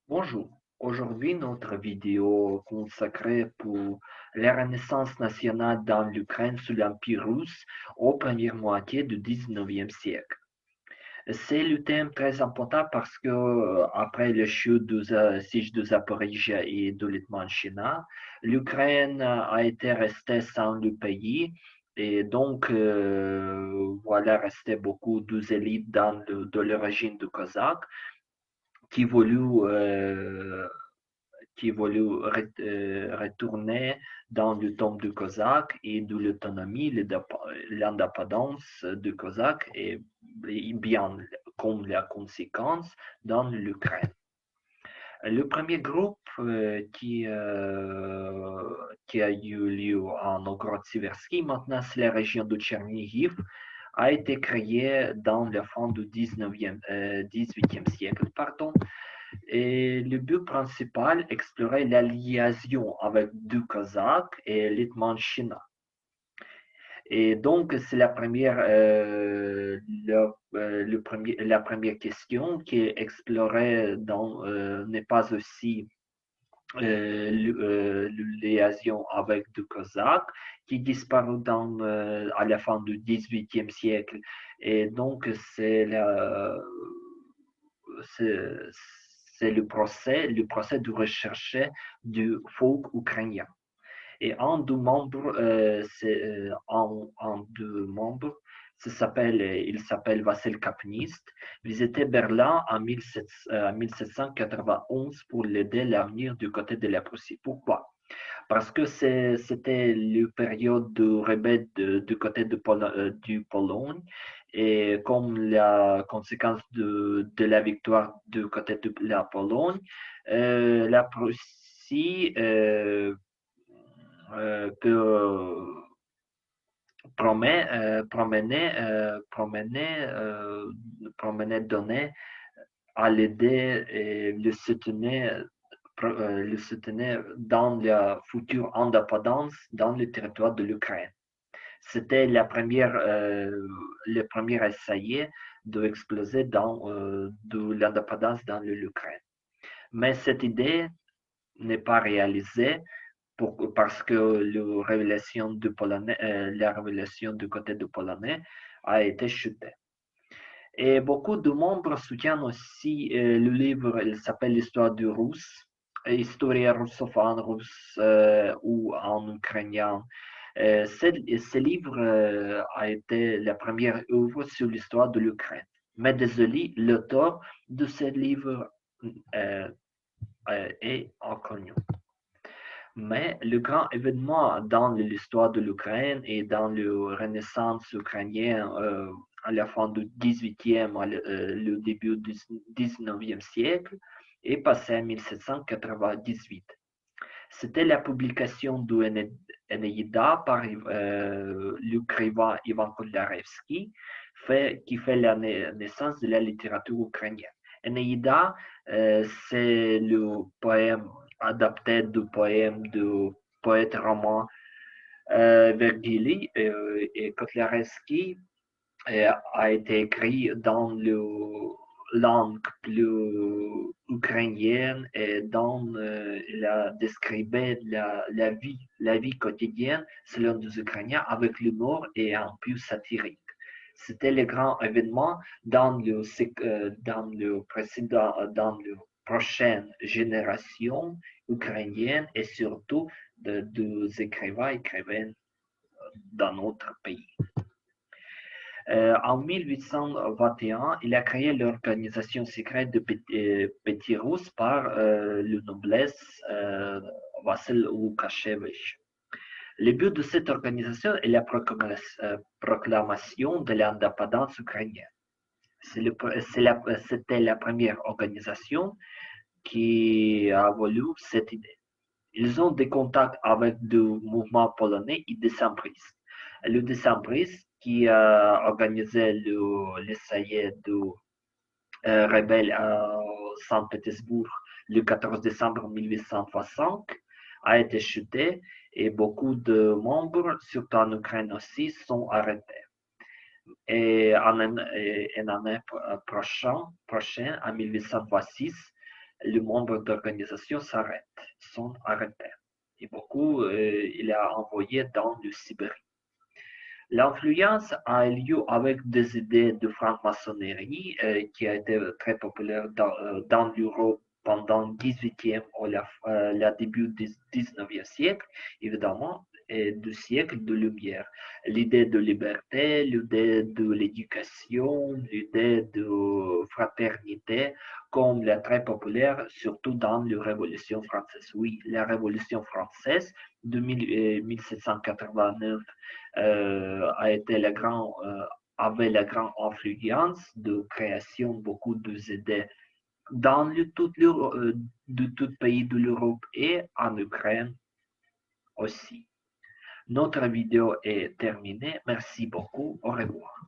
Bonjour, aujourd'hui notre vidéo consacrée pour la Renaissance nationale dans l'Ukraine sous l'Empire russe aux premières moitiés du 19e siècle. C'est le thème très important parce que après le chute du siège de Zaporizhia et de Litmanchina, l'Ukraine a été restée sans le pays et donc voilà restait beaucoup d'élites de l'origine du Cosaque qui voulut retourner dans le temps du Cosaque et de l'autonomie, l'indépendance du Cosaque et bien comme la conséquence dans l'Ukraine. Le premier groupe qui a eu lieu en Novgorod-Siversky, maintenant c'est la région de Tchernihiv, a été créé dans la fin du 18e siècle, pardon, et le but principal, explorer la liaison avec du Kazakh et Litmanchina. Et donc, c'est la première question qui est explorée dans, n'est pas aussi le liaison avec du Kazakh, qui disparut à la fin du 18e siècle. Et donc, c'est c'est le procès de recherche du folk ukrainien. Et un deux membres, il s'appelle Vassil Kapnist, visitait Berlin en 1791 pour l'aider à l'avenir du côté de la Russie. Pourquoi? Parce que c'était la période de rebelle du côté du Pologne et comme la conséquence de la victoire du côté de la Pologne, la Russie que promenait donner à l'aider et le soutenir dans la future indépendance dans le territoire de l'Ukraine. C'était le premier essai d'exploser de l'indépendance dans l'Ukraine. Mais cette idée n'est pas réalisée parce que la révélation du côté du Polonais a été chutée. Et beaucoup de membres soutiennent aussi le livre, il s'appelle L'histoire du russe, Historia russophone russe ou en ukrainien. Ce livre a été la première œuvre sur l'histoire de l'Ukraine. Mais désolé, l'auteur de ce livre euh, est inconnu. Mais le grand événement dans l'histoire de l'Ukraine et dans la Renaissance ukrainienne à la fin du 18e, le début du 19e siècle, est passé en 1798. C'était la publication de Eneida par l'écrivain Ivan Kotlarevski, qui fait la naissance de la littérature ukrainienne. Eneida, c'est le poème adapté du poème du poète roman Vergili et Kotlarevski a été écrit dans la langue plus ukrainienne et dans la descrivait la vie quotidienne selon les Ukrainiens avec l'humour et un peu satirique. C'était le grand événement dans le prochaine génération ukrainienne et surtout des écrivains et écrivaines dans notre pays. En 1821, il a créé l'organisation secrète de Petit Rousse par le noblesse Vassil Loukachevich. Le but de cette organisation est la proclamation de l'indépendance ukrainienne. C'était la première organisation qui a voulu cette idée. Ils ont des contacts avec le mouvement polonais et décembristes. Le décembriste qui a organisé l'essai de rebelle à Saint-Pétersbourg le 14 décembre 1865 a été chuté et beaucoup de membres, surtout en Ukraine aussi, sont arrêtés. Et en année prochaine, en 1826, les membres d'organisation sont arrêtés. Et beaucoup, il a envoyé dans le Sibérie. L'influence a eu lieu avec des idées de franc-maçonnerie qui a été très populaire dans l'Europe pendant le 18e ou la début du 19e siècle, évidemment, et du siècle de Lumière. L'idée de liberté, l'idée de l'éducation, l'idée de fraternité, comme la très populaire, surtout dans la Révolution française. Oui, la Révolution française de 1789 a été avait la grande influence de création de beaucoup d'idées dans de tout pays de l'Europe et en Ukraine aussi. Notre vidéo est terminée. Merci beaucoup. Au revoir.